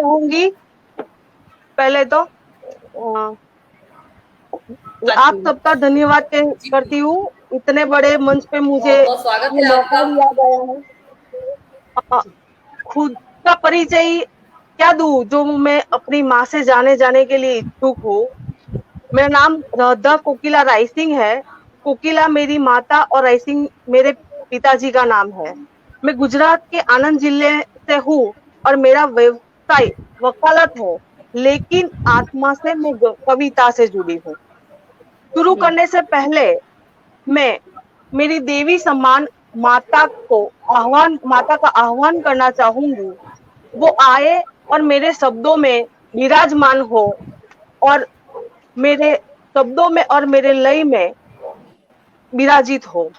चाहूंगी पहले तो आप सबका धन्यवाद करती हूँ। इतने बड़े मंच पे मुझे बहुत बहुत स्वागत ये है मौका आपका। दिया गया है। खुद का परिचय क्या दूं जो मैं अपनी माँ से जाने के लिए इच्छुक हूँ। मेरा नाम राधा कोकिला रायसिंह है। कोकिला मेरी माता और रायसिंह मेरे पिताजी का नाम है। मैं गुजरात के आनंद जिले से हूँ और मेरा व्यवसाय वकालत है, लेकिन आत्मा से मैं कविता से जुड़ी हूँ। शुरू करने से पहले मैं मेरी देवी समान माता का आह्वान करना चाहूंगी। वो आए और मेरे शब्दों में विराजमान हो और मेरे शब्दों में और मेरे लय में विराजित हो।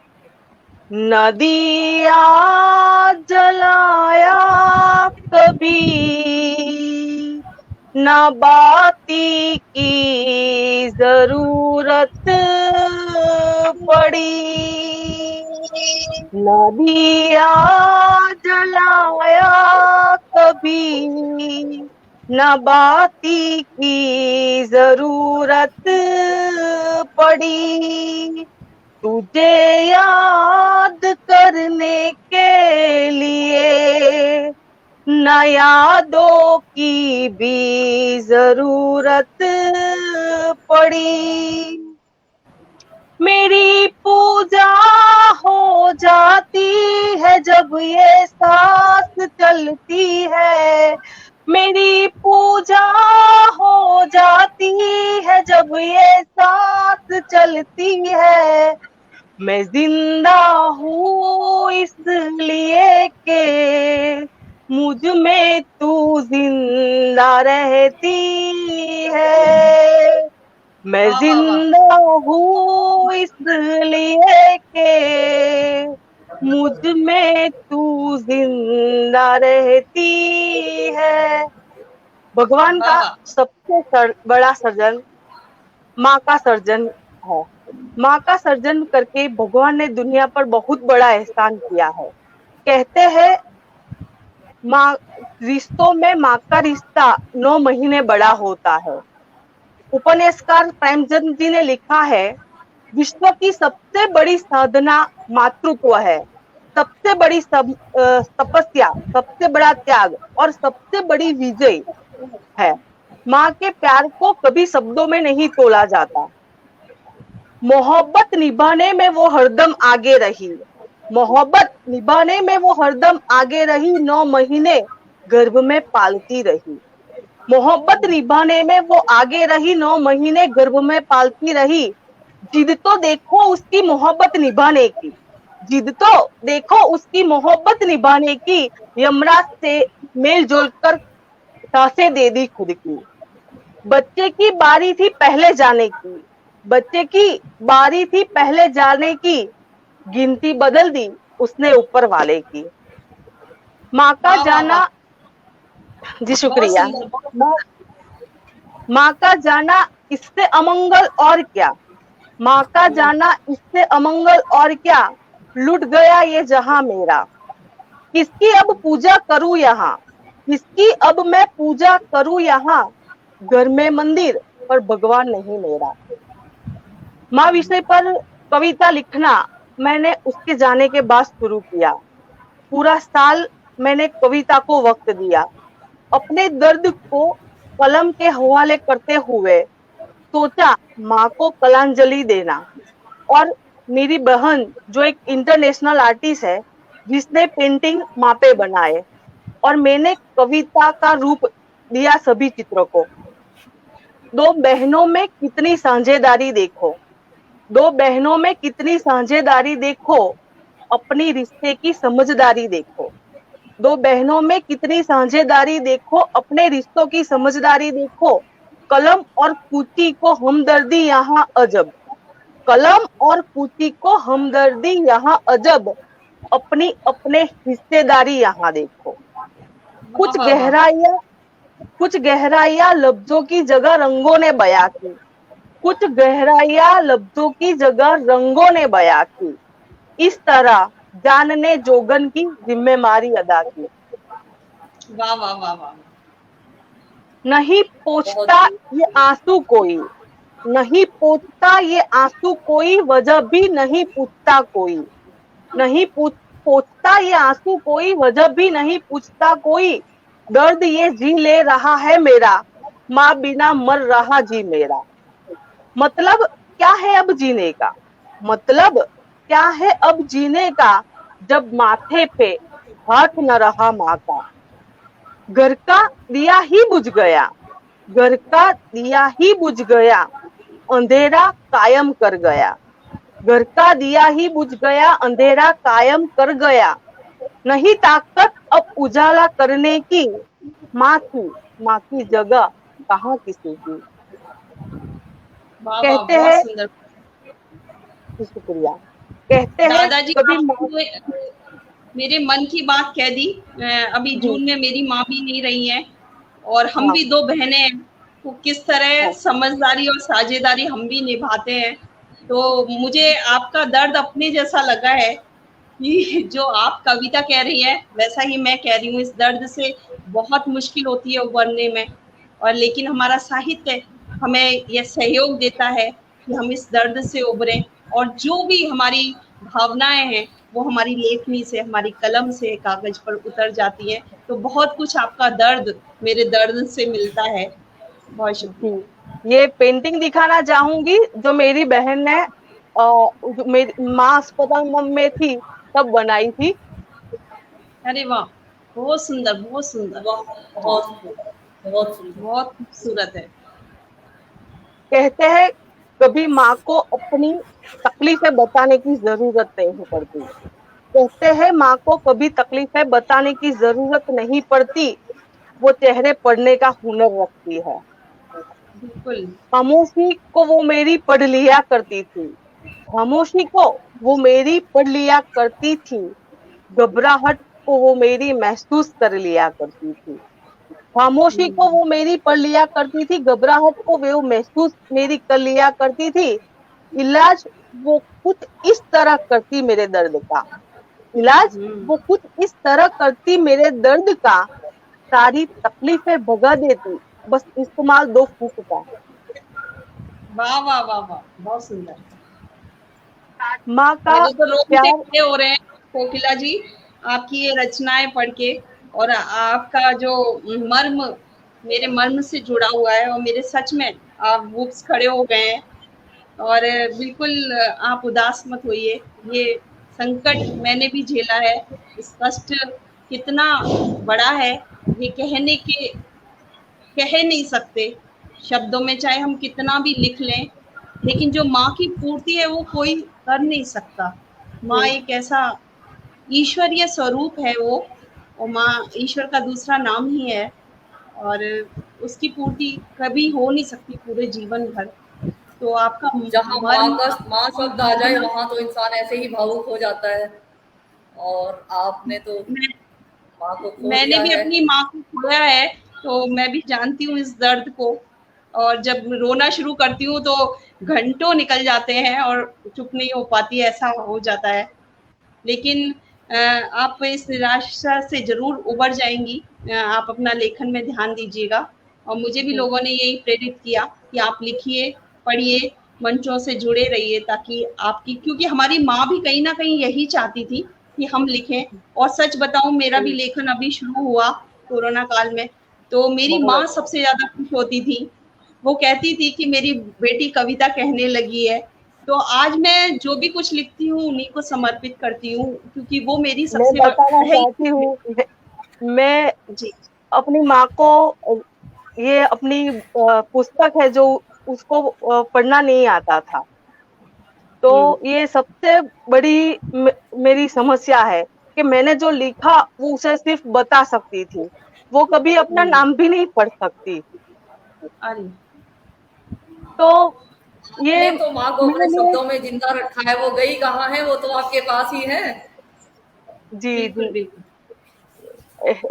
नदिया जलाया कभी न बाती की जरूरत पड़ी। नदिया जलाया कभी न बाती की जरूरत पड़ी। तुझे याद करने के लिए न यादों की भी जरूरत पड़ी। मेरी पूजा हो जाती है जब ये सांस चलती है। मेरी पूजा हो जाती है जब ये सांस चलती है। मैं जिंदा हूँ इसलिए के मुझ में तू जिंदा रहती है। मैं वाह वाह वाह। जिंदा हूँ इसलिए के मुझ में तू जिंदा रहती है। भगवान वाह का वाह। सबसे बड़ा सर्जन माँ का सर्जन है। माँ का सर्जन करके भगवान ने दुनिया पर बहुत बड़ा एहसान किया है। कहते हैं माँ रिश्तों में माँ का रिश्ता 9 महीने बड़ा होता है। उपन्यासकार प्रेमचंद जी ने लिखा है, विश्व की सबसे बड़ी साधना मातृत्व है। सबसे बड़ी तपस्या, सबसे बड़ा त्याग और सबसे बड़ी विजय है। माँ के प्यार को कभी शब्दों में नहीं तोला जाता। मोहब्बत निभाने में वो हरदम आगे रही। मोहब्बत निभाने में वो हरदम आगे रही। 9 महीने गर्भ में पालती रही। मोहब्बत निभाने में वो आगे रही। 9 महीने गर्भ में पालती रही। जिद तो देखो उसकी मोहब्बत निभाने की। जिद तो देखो उसकी मोहब्बत निभाने की। यमराज से मेल जोल कर सांसें दे दी खुद की। बच्चे की बारी थी पहले जाने की। बच्चे की बारी थी पहले जाने की। गिनती बदल दी उसने ऊपर वाले की। माँ का वाह वाह वाह। जाना, जी बहुत शुक्रिया। सुंदर। माँ का जाना इससे अमंगल और क्या। माँ का जाना इससे अमंगल और क्या। लुट गया ये जहां मेरा। किसकी अब पूजा करूं यहाँ। किसकी अब मैं पूजा करूं यहाँ। घर में मंदिर पर भगवान नहीं मेरा। माँ विषय पर कविता लिखना मैंने उसके जाने के बाद शुरू किया। पूरा साल मैंने कविता को वक्त दिया। अपने दर्द को कलम के हवाले करते हुए सोचा माँ को कलांजलि देना। और मेरी बहन जो एक इंटरनेशनल आर्टिस्ट है, जिसने पेंटिंग मापे बनाए, और मैंने कविता का रूप दिया सभी चित्रों को। दो बहनों में कितनी साझेदारी देखो। दो बहनों में कितनी साझेदारी देखो। अपनी रिश्ते की समझदारी देखो। दो बहनों में कितनी साझेदारी देखो। अपने रिश्तों की समझदारी देखो। कलम और कूची को हमदर्दी यहाँ अजब। कलम और कूची को हमदर्दी यहाँ अजब। अपनी अपने हिस्सेदारी यहाँ देखो। वाह कुछ वाह वाह। गहराइयां कुछ गहराइयां लफ्जों की जगह रंगों ने बयां की। कुछ गहराइयां लफ्जों की जगह रंगों ने बयां की। इस तरह जान ने जोगन की जिम्मेदारी अदा की। वाह वाह वाह वाह। नहीं बहुत पोंछता ये आंसू कोई, नहीं पोंछता ये आंसू कोई, वजह भी नहीं पूछता कोई, नहीं पोंछता ये आंसू कोई, वजह भी नहीं पूछता कोई, दर्द ये जी ले रहा है मेरा, माँ बिना मर रहा जी मेरा। मतलब क्या है अब जीने का, मतलब क्या है अब जीने का, जब माथे पे हाथ न रहा माँ का, घर का दिया ही बुझ गया, घर का दिया ही बुझ गया, अंधेरा कायम कर गया, घर का दिया ही बुझ गया, अंधेरा कायम कर गया, नहीं ताकत अब उजाला करने की, माँ की जगह कहाँ किसी की। वाह वाह, कहते बहुत हैं, सुंदर। शुक्रिया। कहते हैं दादाजी कभी आपने मेरे मन की बात कह दी। अभी जी जून में मेरी माँ भी नहीं रही है, और हम हाँ भी दो बहनें हैं, तो किस तरह हाँ समझदारी और साझेदारी हम भी निभाते हैं। तो मुझे आपका दर्द अपने जैसा लगा है कि जो आप कविता कह रही है वैसा ही मैं कह रही हूँ। इस दर्द से बहुत मुश्किल होती है उबरने में, और लेकिन हमारा साहित्य हमें यह सहयोग देता है कि हम इस दर्द से उबरें, और जो भी हमारी भावनाएं हैं वो हमारी लेखनी से, हमारी कलम से कागज पर उतर जाती हैं। तो बहुत कुछ आपका दर्द मेरे दर्द से मिलता है। बहुत जी, शुक्रिया। ये पेंटिंग दिखाना चाहूंगी जो मेरी बहन ने जो मेरी माँ अस्पताल में थी तब बनाई थी। अरे वाह, बहुत सुंदर, बहुत सुंदर। वाह, हाँ बहुत सुंदर, बहुत सुंदर। बहुत खूबसूरत है। कहते हैं कभी माँ को अपनी तकलीफें बताने की जरूरत नहीं पड़ती, कहते हैं माँ को कभी तकलीफें बताने की जरूरत नहीं पड़ती, वो चेहरे पढ़ने का हुनर रखती है। बिल्कुल। खामोशी को वो मेरी पढ़ लिया करती थी, खामोशी को वो मेरी पढ़ लिया करती थी, घबराहट को वो मेरी महसूस कर लिया करती थी, खामोशी को वो मेरी पढ़ लिया करती थी, घबराहट को वो महसूस मेरी कर लिया करती थी, इलाज वो कुछ इस तरह करती मेरे दर्द का, इलाज वो कुछ इस तरह करती मेरे दर्द का, सारी तकलीफें भगा देती बस इस्तेमाल 2 फूट का। वाह वाह वाह वाह, बहुत सुंदर। माँ का मेरे तो रोंगटे प्यार। खड़े हो रहे हैं कोकिला जी, आपकी ये रचनाएं पढ़ के। और आपका जो मर्म मेरे मर्म से जुड़ा हुआ है, और मेरे सच में आप बुक्स खड़े हो गए हैं। और बिल्कुल आप उदास मत होइए, ये संकट मैंने भी झेला है। इस कष्ट कितना बड़ा है ये कह नहीं सकते शब्दों में, चाहे हम कितना भी लिख लें, लेकिन जो माँ की पूर्ति है वो कोई कर नहीं सकता। माँ एक ऐसा ईश्वरीय स्वरूप है वो, और माँ ईश्वर का दूसरा नाम ही है, और उसकी पूर्ति कभी हो नहीं सकती पूरे जीवन भर। तो आपका जहाँ मर्म, माँ शब्द आ जाए वहां तो इंसान ऐसे ही भावुक हो जाता है, और आपने तो मैं माँ को खो मैंने दिया भी है। अपनी माँ को खोया है, तो मैं भी जानती हूँ इस दर्द को। और जब रोना शुरू करती हूँ तो घंटों निकल जाते हैं और चुप नहीं हो पाती, ऐसा हो जाता है। लेकिन आप इस निराशा से ज़रूर उबर जाएँगी। आप अपना लेखन में ध्यान दीजिएगा, और मुझे भी लोगों ने यही प्रेरित किया कि आप लिखिए, पढ़िए, मंचों से जुड़े रहिए, ताकि आपकी, क्योंकि हमारी माँ भी कहीं न कहीं यही चाहती थी कि हम लिखें। और सच बताऊँ, मेरा भी लेखन अभी शुरू हुआ कोरोना काल में, तो मेरी बहुत माँ अच्छा। सबसे ज़्यादा खुश होती थी। वो कहती थी कि मेरी बेटी कविता कहने लगी है। तो आज मैं जो भी कुछ लिखती हूँ उन्हीं को समर्पित करती हूँ, क्योंकि वो मेरी मैं सबसे बताना पहली। चाहती हूँ, मैं जी। अपनी माँ को ये अपनी पुस्तक है जो उसको पढ़ना नहीं आता था, तो ये सबसे बड़ी मेरी समस्या है कि मैंने जो लिखा वो उसे सिर्फ बता सकती थी, वो कभी अपना नाम भी नहीं पढ़ सकती। अरे तो ये आपने तो माँ को मेरे अपने लिए। शब्दों में जिंदा रखा है, वो गई कहाँ है, वो तो आपके पास ही है। जी बिल्कुल जी, बिल्कुल।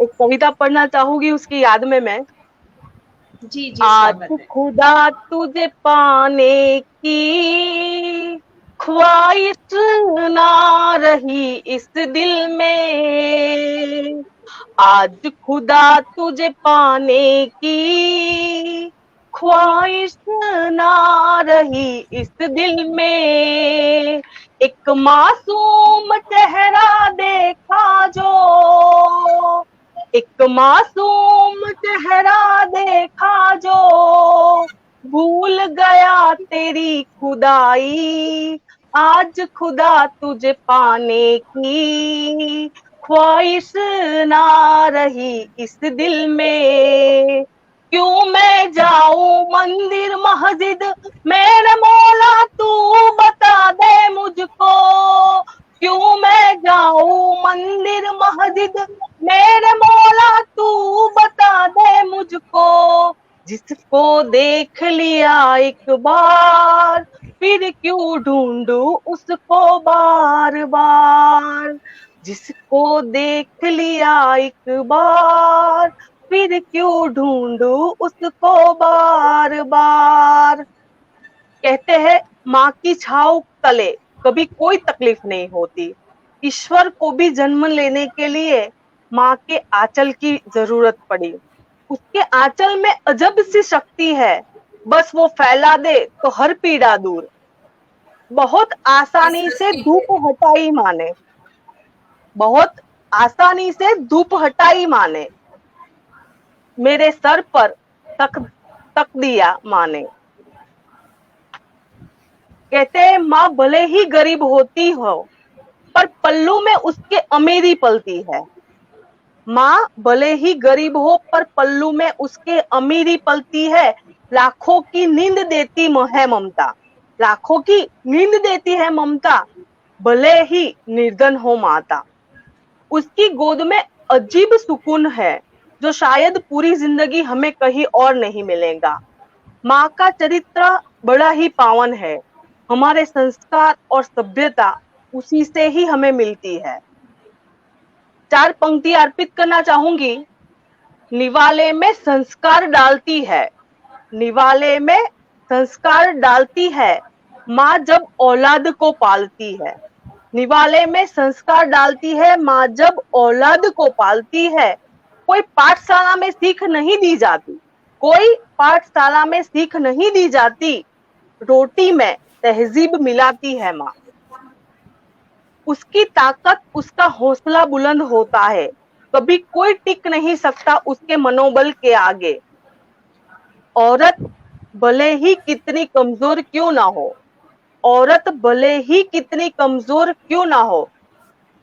एक कविता पढ़ना चाहूंगी उसकी याद में मैं। जी जी, आज स्वागत है। खुदा तुझे पाने की ख्वाहिश ना रही इस दिल में, आज खुदा तुझे पाने की ख्वाहिश ना रही इस दिल में, एक मासूम चेहरा देखा जो, एक मासूम चेहरा देखा जो, भूल गया तेरी खुदाई, आज खुदा तुझे पाने की ख्वाहिश ना रही इस दिल में, क्यों मैं जाऊं मंदिर मस्जिद, मेरे मौला तू बता दे मुझको, क्यों मैं जाऊं मंदिर मस्जिद, मेरे मौला तू बता दे मुझको, जिसको देख लिया एक बार फिर क्यों ढूंढूं उसको बार बार, जिसको देख लिया एक बार फिर क्यों ढूंढूं उसको बार बार। कहते हैं माँ की छाव तले कभी कोई तकलीफ नहीं होती, ईश्वर को भी जन्म लेने के लिए माँ के आंचल की जरूरत पड़ी, उसके आंचल में अजब सी शक्ति है, बस वो फैला दे तो हर पीड़ा दूर, बहुत इस आसानी से सृष्टि धूप हटाई माँ ने, बहुत आसानी से धूप हटाई माँ ने, मेरे सर पर तक दिया माँ ने। कहते हैं माँ भले ही गरीब होती हो पर पल्लू में उसके अमीरी पलती है, माँ भले ही गरीब हो पर पल्लू में उसके अमीरी पलती है, लाखों की नींद देती है ममता, लाखों की नींद देती है ममता, भले ही निर्धन हो माता, उसकी गोद में अजीब सुकून है जो शायद पूरी जिंदगी हमें कहीं और नहीं मिलेगा। माँ का चरित्र बड़ा ही पावन है, हमारे संस्कार और सभ्यता उसी से ही हमें मिलती है। 4 पंक्ति अर्पित करना चाहूंगी। निवाले में संस्कार डालती है, निवाले में संस्कार डालती है, माँ जब औलाद को पालती है, निवाले में संस्कार डालती है माँ जब औलाद को पालती है, कोई पाठशाला में सीख नहीं दी जाती, कोई पाठशाला में सीख नहीं दी जाती, रोटी में तहजीब मिलाती है माँ, उसकी ताकत उसका हौसला बुलंद होता है, कभी कोई टिक नहीं सकता उसके मनोबल के आगे, औरत भले ही कितनी कमजोर क्यों ना हो, औरत भले ही कितनी कमजोर क्यों ना हो,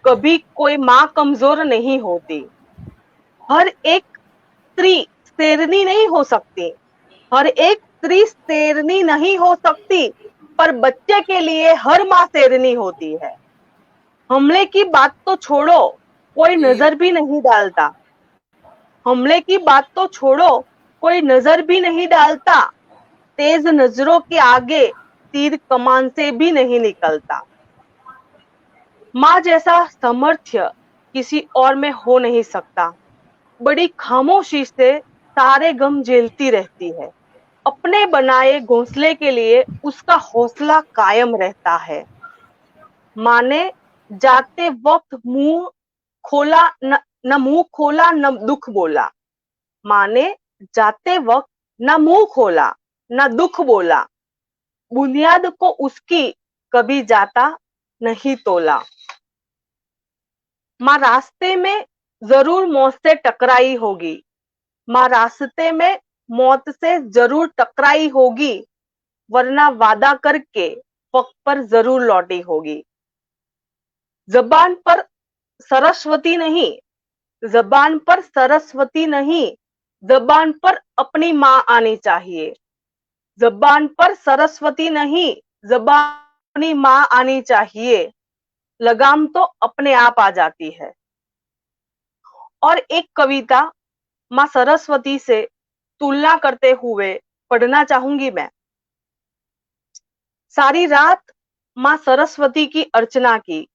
कभी कोई माँ कमजोर नहीं होती, हर एक स्त्री शेरनी नहीं हो सकती, हर एक स्त्री शेरनी नहीं हो सकती, पर बच्चे के लिए हर माँ शेरनी होती है। हमले की बात तो छोड़ो कोई नजर भी नहीं डालता, हमले की बात तो छोड़ो कोई नजर भी नहीं डालता, तेज नजरों के आगे तीर कमान से भी नहीं निकलता, माँ जैसा सामर्थ्य किसी और में हो नहीं सकता, बड़ी खामोशी से सारे गम झेलती रहती है, अपने बनाए घोंसले के लिए उसका हौसला कायम रहता है, माँ ने जाते वक्त मुंह खोला न मुंह खोला न दुख बोला, माँ ने जाते वक्त न मुंह खोला न दुख बोला, बुनियाद को उसकी कभी जाता नहीं तोला, माँ रास्ते में जरूर मौत से टकराई होगी, माँ रास्ते में मौत से जरूर टकराई होगी, वरना वादा करके वक्त पर जरूर लौटी होगी, जबान पर सरस्वती नहीं, जबान पर सरस्वती नहीं, जबान पर अपनी माँ आनी चाहिए, जबान पर सरस्वती नहीं, जबान अपनी माँ आनी चाहिए, लगाम तो अपने आप आ जाती है। और एक कविता माँ सरस्वती से तुलना करते हुए पढ़ना चाहूंगी मैं। सारी रात माँ सरस्वती की अर्चना की,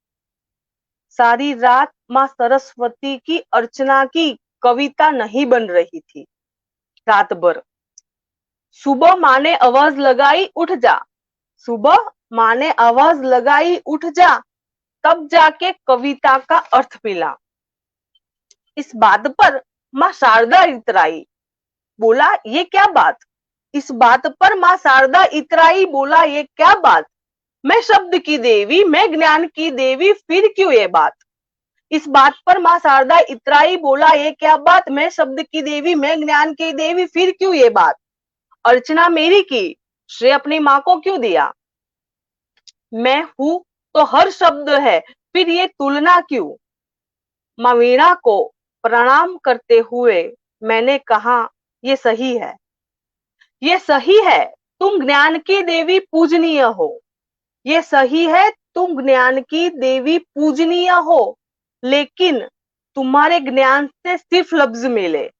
सारी रात माँ सरस्वती की अर्चना की, कविता नहीं बन रही थी रात भर, सुबह माँ ने आवाज लगाई उठ जा, सुबह माँ ने आवाज लगाई उठ जा, तब जाके कविता का अर्थ मिला, इस बात पर माँ शारदा इतराई, बोला ये क्या बात। इस बात पर माँ शारदा इतराई, बोला ये क्या बात। मैं शब्द की देवी, मैं ज्ञान की देवी, फिर क्यों ये बात। इस बात पर माँ शारदा इतराई, बोला ये क्या बात। मैं शब्द की देवी, मैं ज्ञान की देवी, फिर क्यों ये बात। अर्चना मेरी की, श्रेय अपनी माँ को क्यों दिया। मैं हूं तो हर शब्द है, फिर ये तुलना क्यों। माँ वीणा को प्रणाम करते हुए मैंने कहा, ये सही है, ये सही है, तुम ज्ञान की देवी पूजनीय हो। ये सही है, तुम ज्ञान की देवी पूजनीय हो, लेकिन तुम्हारे ज्ञान से सिर्फ लफ्ज मिले,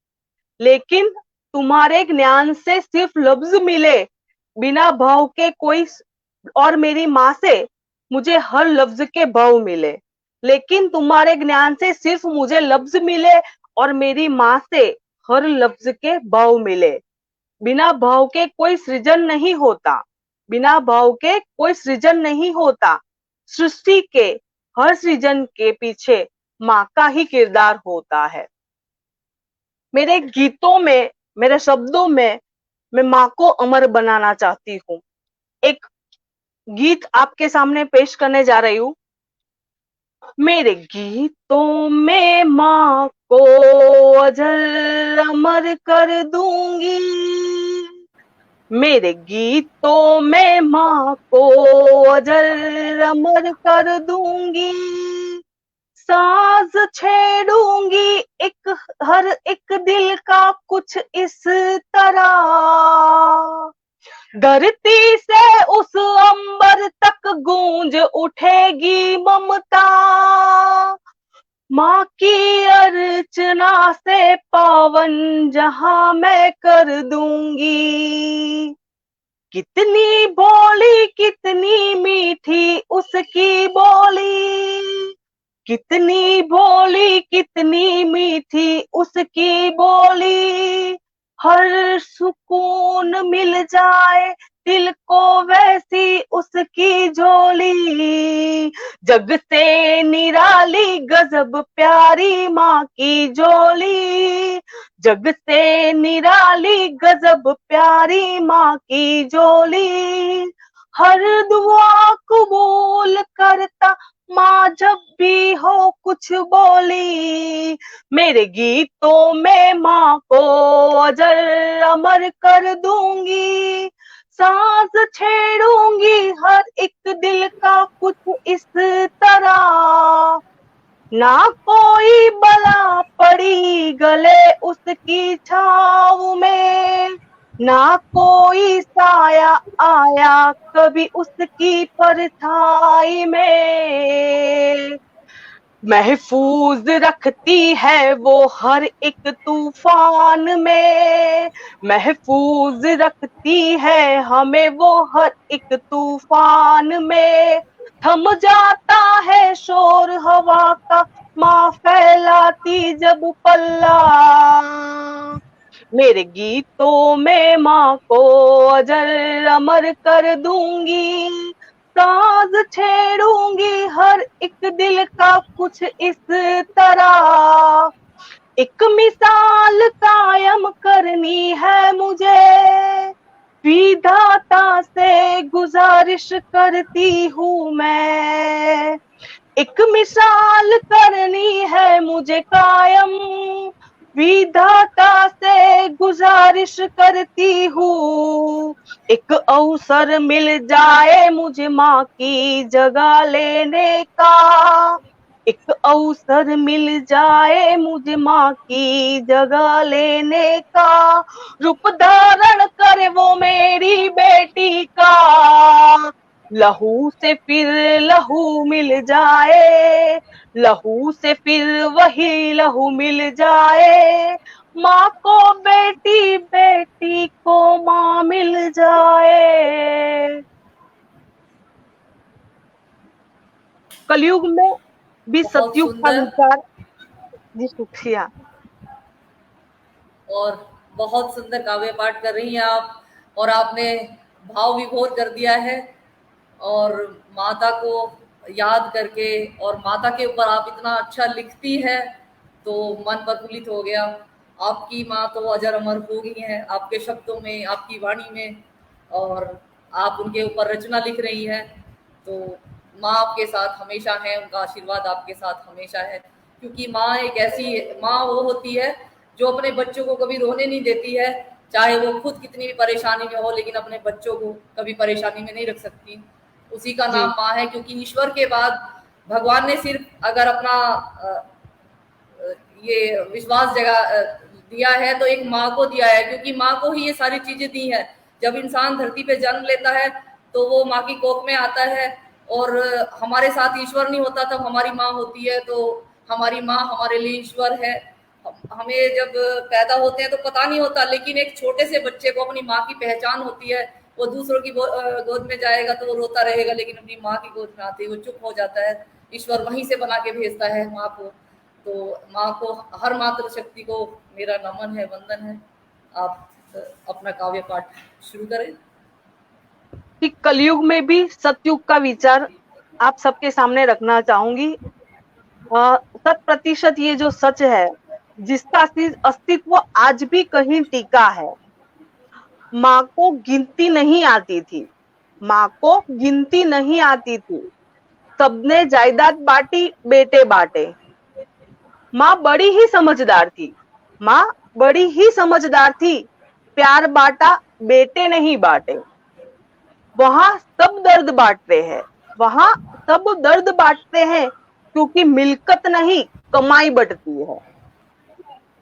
लेकिन तुम्हारे ज्ञान से सिर्फ लफ्ज मिले, बिना भाव के कोई। और मेरी माँ से मुझे हर लफ्ज के भाव मिले, लेकिन तुम्हारे ज्ञान से सिर्फ मुझे लफ्ज मिले, और मेरी माँ से हर लफ्ज के भाव मिले। बिना भाव के कोई सृजन नहीं होता, बिना भाव के कोई सृजन नहीं होता। सृष्टि के हर सृजन के पीछे माँ का ही किरदार होता है। मेरे गीतों में, मेरे शब्दों में मैं माँ को अमर बनाना चाहती हूँ। एक गीत आपके सामने पेश करने जा रही हूँ। मेरे गीतों में माँ को अजर अमर कर दूंगी, मेरे गीतों में माँ को अजर अमर कर दूंगी। साज छेड़ूंगी एक, हर एक दिल का कुछ इस तरह, धरती से उस अंबर तक गूंज उठेगी ममता। माँ की अर्चना से पावन जहां मैं कर दूंगी। कितनी भोली कितनी मीठी उसकी बोली, कितनी भोली कितनी मीठी उसकी बोली। हर सुकून मिल जाए दिल को वैसी उसकी झोली। जग से निराली गजब प्यारी माँ की झोली, जग से निराली गजब प्यारी माँ की झोली। हर दुआ कबूल करता माँ जब भी हो कुछ बोली। मेरे गीतों में माँ को अजर अमर कर दूंगी। सांस छेड़ूंगी हर एक दिल का कुछ इस तरह, ना कोई बला पड़ी गले उसकी छाव में, ना कोई साया आया कभी उसकी परछाई में। महफूज रखती है वो हर एक तूफान में, महफूज रखती है हमें वो हर एक तूफान में। थम जाता है शोर हवा का माँ फैलाती जब पल्ला। मेरे गीतों में माँ को अजर अमर कर दूंगी। साज छेड़ूंगी हर एक दिल का कुछ इस तरह। एक मिसाल कायम करनी है मुझे, विधाता से गुजारिश करती हूँ मैं। एक मिसाल करनी है मुझे कायम, विधाता से गुजारिश करती हूँ। एक अवसर मिल जाए मुझे माँ की जगह लेने का, एक अवसर मिल जाए मुझे माँ की जगह लेने का। रूप धारण करे वो मेरी बेटी का, लहू से फिर लहू मिल जाए, लहू से फिर वही लहू मिल जाए। माँ को बेटी, बेटी को माँ मिल जाए। कलयुग में भी बहुत सतयुग का सुंदर। विचार। जी शुक्रिया। और बहुत सुंदर काव्य पाठ कर रही हैं आप, और आपने भाव विभोर कर दिया है। और माता को याद करके, और माता के ऊपर आप इतना अच्छा लिखती है तो मन प्रफुल्लित हो गया। आपकी माँ तो अजर अमर हो गई हैं आपके शब्दों में, आपकी वाणी में, और आप उनके ऊपर रचना लिख रही हैं। तो माँ आपके साथ हमेशा है, उनका आशीर्वाद आपके साथ हमेशा है, क्योंकि माँ एक ऐसी माँ वो होती है जो अपने बच्चों को कभी रोने नहीं देती है, चाहे वो खुद कितनी भी परेशानी में हो, लेकिन अपने बच्चों को कभी परेशानी में नहीं रख सकती। उसी का जी नाम माँ है, क्योंकि ईश्वर के बाद भगवान ने सिर्फ अगर अपना ये विश्वास दिया है तो एक माँ को दिया है, क्योंकि माँ को ही ये सारी चीजें दी है। जब इंसान धरती पे जन्म लेता है तो वो माँ की कोख में आता है, और हमारे साथ ईश्वर नहीं होता तब हमारी माँ होती है, तो हमारी माँ हमारे लिए ईश्वर है। हमें जब पैदा होते हैं तो पता नहीं होता, लेकिन एक छोटे से बच्चे को अपनी माँ की पहचान होती है। वो दूसरों की गोद में जाएगा तो वो रोता रहेगा, लेकिन अपनी माँ की गोद में आते ही वो चुप हो जाता है। ईश्वर वहीं से बना के भेजता है माँ को। तो माँ को, हर मातृ शक्ति को मेरा नमन है, वंदन है। आप अपना काव्य पाठ शुरू करें। कि कलयुग में भी सतयुग का विचार आप सबके सामने रखना चाहूंगी। 100% ये जो सच है, जिसका अस्तित्व आज भी कहीं टिका है। माँ को गिनती नहीं आती थी, माँ को गिनती नहीं आती थी, सबने जायदाद बांटी, बेटे बांटे। माँ बड़ी ही समझदार थी, माँ बड़ी ही समझदार थी, प्यार बांटा, बेटे नहीं बांटे। वहां सब दर्द बांटते हैं, वहां सब दर्द बांटते हैं, क्योंकि मिलकत नहीं कमाई बंटती है।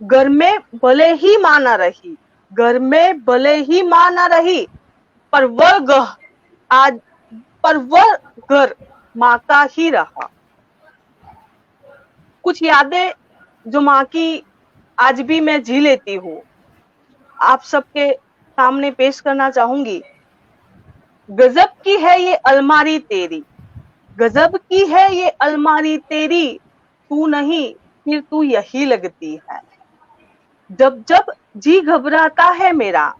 घर में भले ही माँ ना रही, घर में भले ही माँ ना रही, पर वह घर माँ का ही रहा। कुछ यादें जो माँ की आज भी मैं जी लेती हूँ, आप सबके सामने पेश करना चाहूंगी। गजब की है ये अलमारी तेरी, गजब की है ये अलमारी तेरी, तू नहीं फिर तू यही लगती है। जब जब जी घबराता है मेरा,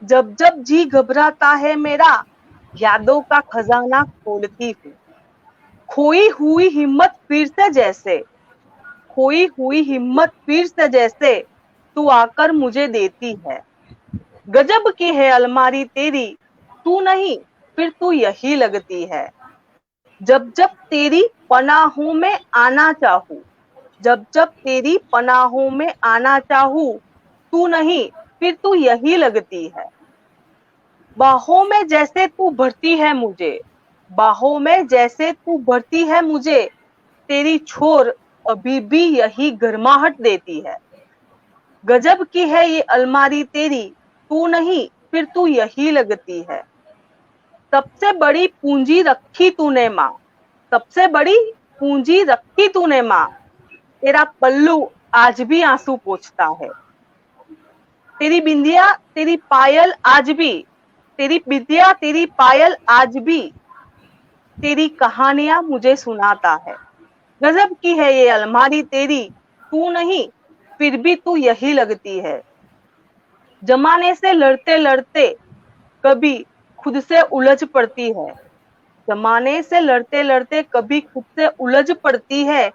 जब जब जी घबराता है मेरा, यादों का खजाना खोलती हूँ। खोई हुई हिम्मत फिर से जैसे, खोई हुई हिम्मत फिर से जैसे, तू आकर मुझे देती है। गजब की है अलमारी तेरी, तू नहीं फिर तू यही लगती है। जब जब तेरी पनाहों में आना चाहूं, जब जब तेरी पनाहों में आना चाहूं, तू नहीं फिर तू यही लगती है। बाहों में जैसे तू भरती है मुझे, बाहों में जैसे तू भरती है मुझे, तेरी छोर अभी भी यही गर्माहट देती है। गजब की है ये अलमारी तेरी, तू नहीं फिर तू यही लगती है। सबसे बड़ी पूंजी रखी तूने माँ, सबसे बड़ी पूंजी रखी तूने माँ, तेरा पल्लू आज भी आंसू पोंछता है। तेरी बिंदिया तेरी पायल आज भी, तेरी बिंदिया तेरी पायल आज भी, तेरी कहानियां मुझे सुनाता है। गजब की है ये अलमारी तेरी, तू नहीं फिर भी तू यही लगती है। जमाने से लड़ते लड़ते कभी खुद से उलझ पड़ती है, जमाने से लड़ते लड़ते कभी खुद से उलझ पड़ती है।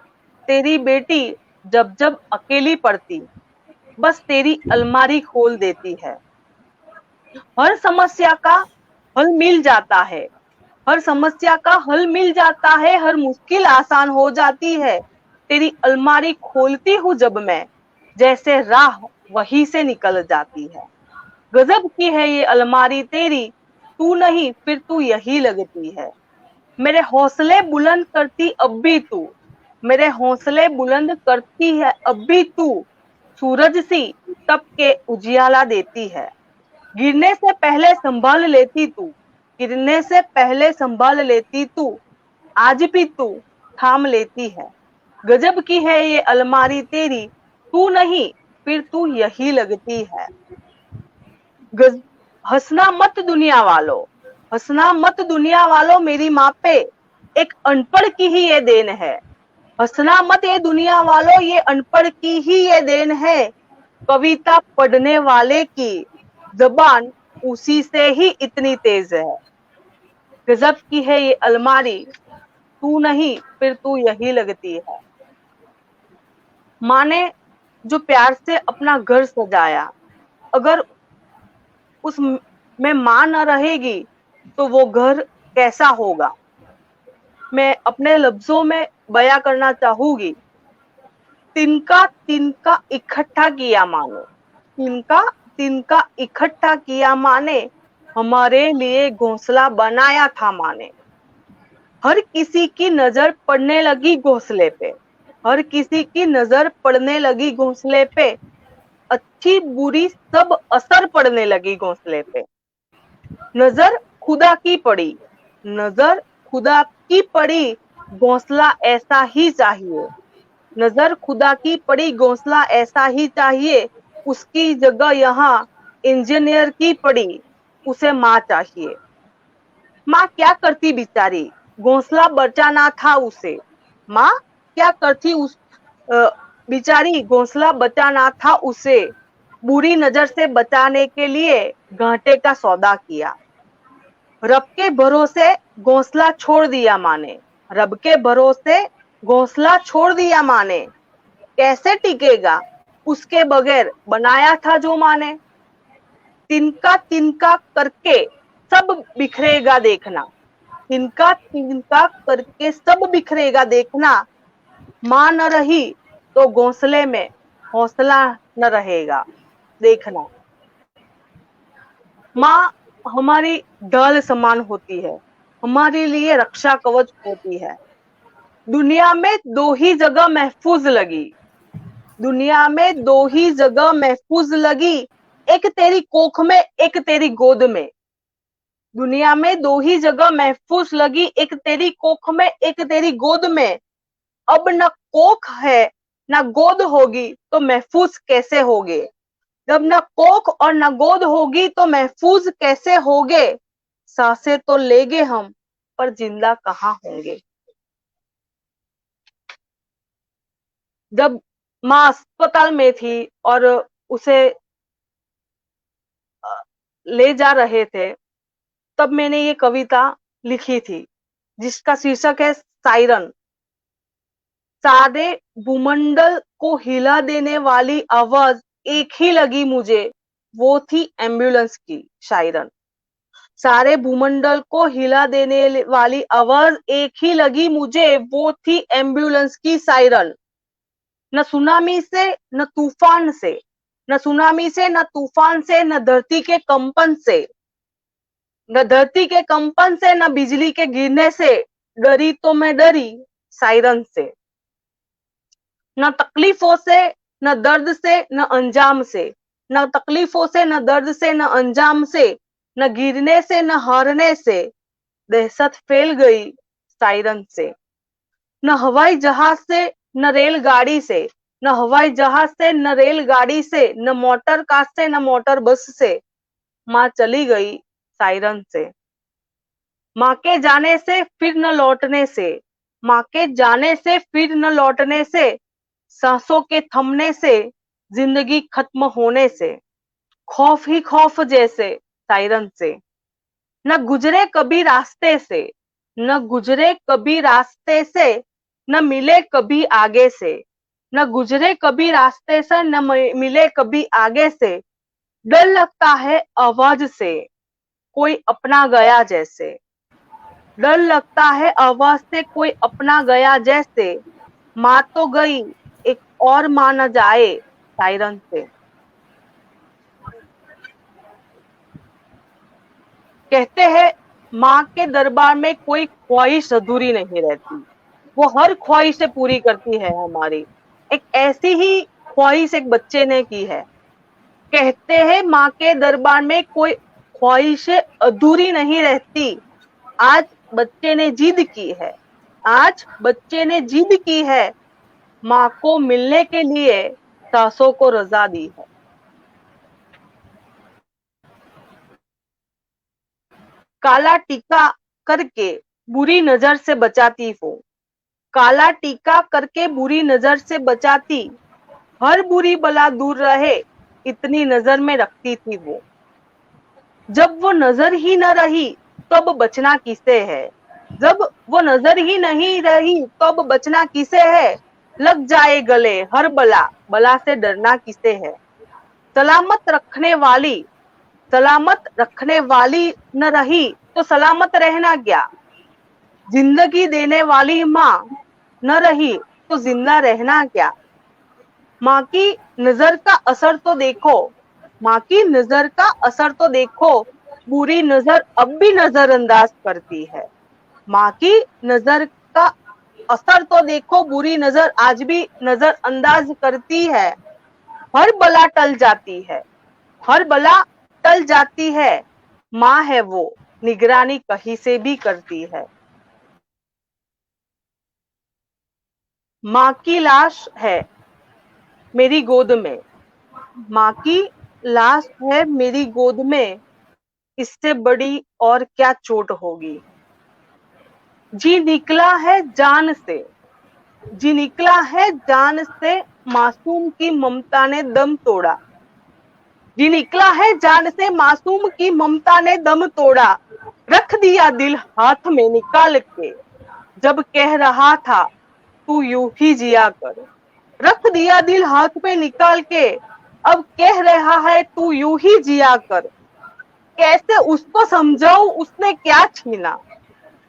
तेरी बेटी जब जब अकेली पड़ती, बस तेरी अलमारी खोल देती है। हर समस्या का हल मिल जाता है, हर समस्या का हल मिल जाता है, हर मुश्किल आसान हो जाती है। तेरी अलमारी खोलती हूँ जब मैं, जैसे राह वहीं से निकल जाती है। गजब की है ये अलमारी तेरी, तू नहीं फिर तू यही लगती है। मेरे हौसले बुलंद करती अब भी तू, मेरे हौसले बुलंद करती है अब भी तू, सूरज सी तप के उजियाला देती है। गिरने से पहले संभाल लेती तू, गिरने से पहले संभाल लेती तू, आज भी तू थाम लेती है। गजब की है ये अलमारी तेरी, तू नहीं फिर तू यही लगती है। हंसना मत दुनिया वालों, हंसना मत दुनिया वालों मेरी माँ पे, एक अनपढ़ की ही ये देन है। हंसना मत ये दुनिया वालों, ये अनपढ़ की ही ये देन है। कविता पढ़ने वाले की जबान उसी से ही इतनी तेज है। गजब की है ये अलमारी, तू नहीं फिर तू यही लगती है। माँ ने जो प्यार से अपना घर सजाया, अगर उसमें माँ न रहेगी तो वो घर कैसा होगा? मैं अपने लफ्जों में बयां करना चाहूंगी, तिनका तिनका इकट्ठा किया माँ ने, तिनका तिनका इकट्ठा किया माँ ने, हमारे लिए घोंसला बनाया था माँ ने। हर किसी की नजर पड़ने लगी घोंसले पे, हर किसी की नजर पड़ने लगी घोंसले पे, अच्छी बुरी सब असर पड़ने लगी घोंसले पे। नजर खुदा की पड़ी, नजर खुदा की पड़ी, घोंसला ऐसा ही चाहिए। नजर खुदा की पड़ी, घोंसला ऐसा ही चाहिए। उसकी जगह यहाँ इंजीनियर की पड़ी, उसे माँ चाहिए। माँ क्या करती बेचारी, घोंसला बचाना था उसे। माँ क्या करती उस बेचारी, घोंसला बचाना था उसे। बुरी नजर से बचाने के लिए घाटे का सौदा किया। रब के भरोसे घोंसला छोड़ दिया माँ ने, रब के भरोसे घोंसला छोड़ दिया माँ ने। कैसे टिकेगा उसके बगैर बनाया था जो माँ ने। तिनका तिनका करके सब बिखरेगा देखना, तिनका तिनका करके सब बिखरेगा देखना। माँ न रही तो घोंसले में हौसला न रहेगा देखना। माँ हमारी ढाल समान होती है, हमारे लिए रक्षा कवच होती है। दुनिया में दो ही जगह महफूज लगी, दुनिया में दो ही जगह महफूज लगी, एक तेरी कोख में एक तेरी गोद में। दुनिया में दो ही जगह महफूज लगी, एक तेरी कोख में एक तेरी गोद में। अब न कोख है न गोद होगी तो महफूज कैसे होगे। जब न कोख और न गोद होगी तो महफूज कैसे होगे। सांसें तो लेंगे हम पर जिंदा कहाँ होंगे। जब माँ अस्पताल में थी और उसे ले जा रहे थे, तब मैंने ये कविता लिखी थी जिसका शीर्षक है सायरन। सारे भूमंडल को हिला देने वाली आवाज एक ही लगी मुझे, वो थी एम्बुलेंस की सायरन। सारे भूमंडल को हिला देने वाली आवाज एक ही लगी मुझे, वो थी एम्बुलेंस की सायरन। न सुनामी से न तूफान से, न सुनामी से न तूफान से, न धरती के कंपन से, न धरती के कंपन से, न बिजली के गिरने से डरी तो मैं डरी सायरन से। न तकलीफों से न दर्द से न अंजाम से, न तकलीफों से न दर्द से न अंजाम से, न गिरने से न हारने से दहशत फैल गई सायरन से। न हवाई जहाज से न रेलगाड़ी से, न हवाई जहाज से न रेलगाड़ी से, न मोटर कार से न मोटर बस से माँ चली गई सायरन से। माँ के जाने से फिर न लौटने से, माँ के जाने से फिर न लौटने से, सांसों के थमने से, जिंदगी खत्म होने से, खौफ ही खौफ जैसे सायरन से। न गुजरे कभी रास्ते से, न गुजरे कभी रास्ते से, न मिले कभी आगे से, न गुजरे कभी रास्ते से, न मिले कभी आगे से। डर लगता है आवाज से, कोई अपना गया जैसे। डर लगता है आवाज से, कोई अपना गया जैसे। माँ तो गई, एक और माँ न जाए सायरन से। कहते हैं माँ के दरबार में कोई ख्वाहिश अधूरी नहीं रहती, वो हर ख्वाहिशें पूरी करती है हमारी। एक ऐसी ही ख्वाहिश एक बच्चे ने की है। कहते हैं माँ के दरबार में कोई ख्वाहिशें अधूरी नहीं रहती। आज बच्चे ने जिद की है, आज बच्चे ने जिद की है, माँ को मिलने के लिए सांसों को रजा दी है। काला टीका करके बुरी नजर से बचाती वो, काला टीका करके बुरी नजर से बचाती, हर बुरी बला दूर रहे इतनी नजर में रखती थी वो। जब वो नजर ही न रही तब बचना किसे है, जब वो नजर ही नहीं रही तब बचना किसे है। लग जाए गले हर बला, बला से डरना किसे है। सलामत रखने वाली न रही तो सलामत रहना क्या। जिंदगी देने वाली माँ न रही तो जिंदा रहना क्या। माँ की नजर का असर तो देखो, माँ की नजर का असर तो देखो, बुरी नजर अब भी नजरअंदाज करती है। माँ की नजर का असर तो देखो, बुरी नजर आज भी नजरअंदाज करती है। हर बला टल जाती है, हर बला टल जाती है। माँ है वो, निगरानी कहीं से भी करती है। माँ की लाश है मेरी गोद में, माँ की लाश है मेरी गोद में, इससे बड़ी और क्या चोट होगी। जी निकला है जान से, जी निकला है जान से, मासूम की ममता ने दम तोड़ा। जी निकला है जान से, मासूम की ममता ने दम तोड़ा। रख दिया दिल हाथ में निकाल के, जब कह रहा था तू यूं ही जिया कर। रख दिया दिल हाथ में निकाल के, अब कह रहा है तू यूं ही जिया कर। कैसे उसको समझाऊं उसने क्या छीना,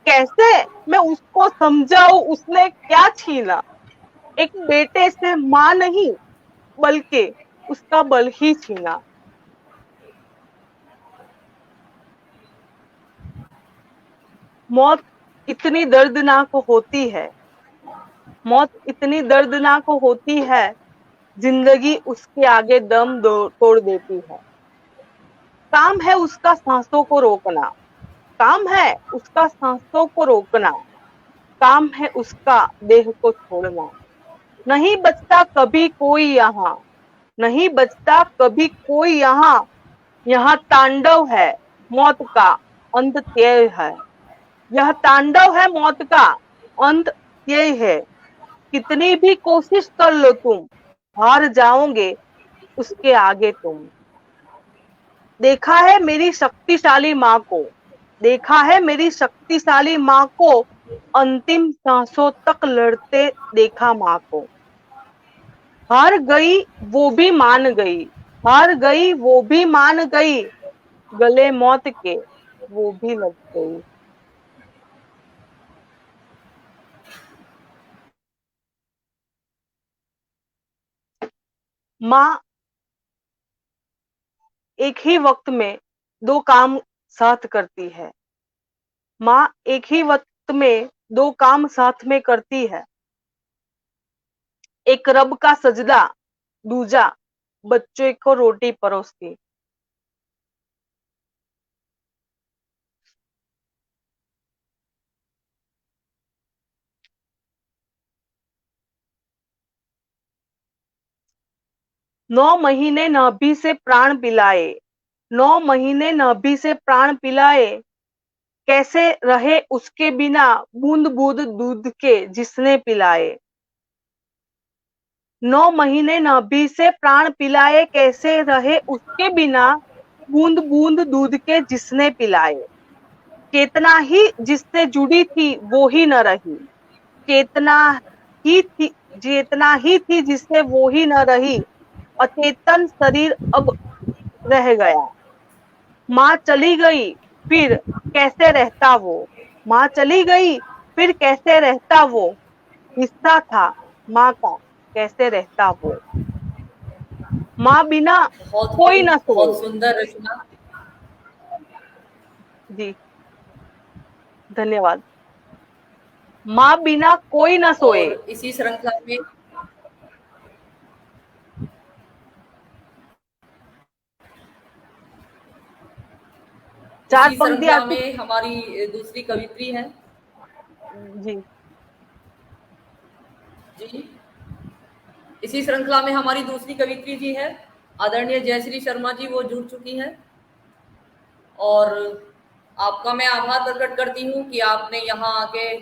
कैसे मैं उसको समझाऊं उसने क्या छीना। एक बेटे से माँ नहीं बल्कि उसका बल ही छीना। मौत इतनी दर्दनाक होती है, मौत इतनी दर्दनाक होती है, जिंदगी उसके आगे दम तोड़ देती है। काम है उसका सांसों को रोकना, काम है उसका सांसों को रोकना, काम है उसका देह को छोड़ना। नहीं बचता कभी कोई यहाँ, नहीं बचता कभी कोई यहाँ, यहाँ तांडव है मौत का अंत त्यय है। यह तांडव है मौत का अंत त्यय है। कितनी भी कोशिश कर लो तुम, हार जाओगे उसके आगे तुम। देखा है मेरी शक्तिशाली माँ को, देखा है मेरी शक्तिशाली माँ को, अंतिम सांसों तक लड़ते देखा माँ को। हार गई वो भी मान गई, हार गई वो भी मान गई, गले मौत के वो भी लग गई। माँ एक ही वक्त में दो काम साथ करती है, माँ एक ही वक्त में दो काम साथ में करती है। एक रब का सजदा, दूजा बच्चे को रोटी परोसती। 9 महीने नाभि से प्राण पिलाए, 9 महीने नाभि से प्राण पिलाए, कैसे रहे उसके बिना बूंद बूंद दूध के जिसने पिलाए। 9 महीने नाभि से प्राण पिलाए, कैसे रहे उसके बिना बूंद बूंद दूध के जिसने पिलाए। चेतना ही जिससे जुड़ी थी वो ही न रही, चेतना चेतना ही थी जिससे वो ही न रही, अचेतन शरीर अब रह गया। माँ चली गई फिर कैसे रहता वो, माँ चली गई फिर कैसे रहता वो, हिस्सा था माँ का कैसे रहता वो। माँ बिना बहुत कोई ही न सोए। बहुत सुंदर रचना। जी धन्यवाद। माँ बिना कोई न सोए। और इसी श्रृंखला में चार इसी पंक्ति श्रृंखला आती। में हमारी दूसरी कवित्री है। जी जी, इसी श्रृंखला में हमारी दूसरी कवित्री जी है आदरणीय जयश्री शर्मा जी, वो जुड़ चुकी हैं। और आपका मैं आभार प्रकट करती हूँ कि आपने यहाँ आके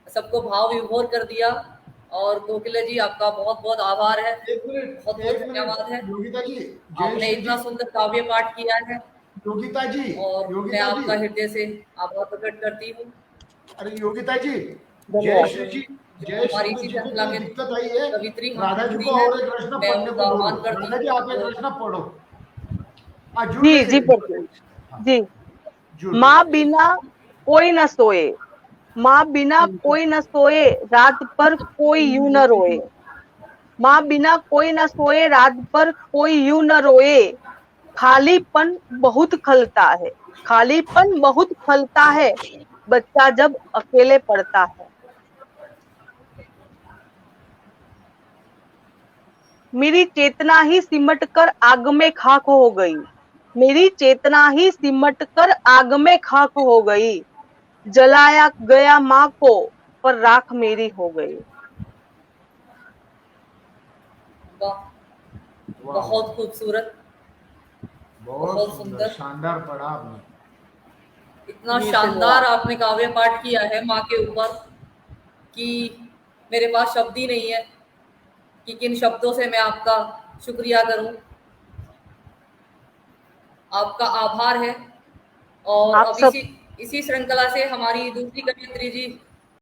सबको भाव विभोर कर दिया। और कोकिला जी, आपका बहुत बहुत आभार है, बहुत बहुत धन्यवाद है। योगिता जी, आपने इतना सुंदर काव्य पाठ किया है योगिता जी, और मैं योगिता जी, आपका हृदय से आभार प्रकट करती हूँ। अरे योगिता जी, धन्यवाद। जय श्री हमारी जी इसी को श्रृंखला कोई के दिक्कत आई है? कवित्री राधा जी हिंदी को है, और एक रचना मैं पढ़ने को उनका आह्वान बोलो। करती राधा जी आप एक हूँ। रचना पढ़ो। जुड़ जी गई जी है। पढ़ती हूँ। हाँ, जी। जुड़ माँ गई। बिना कोई न सोए, माँ बिना कोई न सोए, रात पर कोई यूं न रोए। माँ बिना कोई न सोए, रात पर कोई यूं न रोए। खालीपन बहुत खलता है, खालीपन बहुत खलता है, बच्चा जब अकेले पढ़ता है। मेरी चेतना ही सिमट कर आग में खाक हो गई, मेरी चेतना ही सिमट कर आग में खाक हो गई। जलाया गया माँ को, पर राख मेरी हो गई। वाह, वाह बहुत वाह, खूबसूरत, बहुत बहुत सुंदर, सुंदर। शानदार पढ़ा आपने। इतना जी शानदार धन्यवाद। आपने काव्य पाठ किया है माँ के ऊपर कि मेरे पास शब्द ही नहीं है कि किन शब्दों से मैं आपका शुक्रिया करूं, आपका आभार है। और आप अब सब इसी इसी श्रृंखला से हमारी दूसरी कवियत्री जी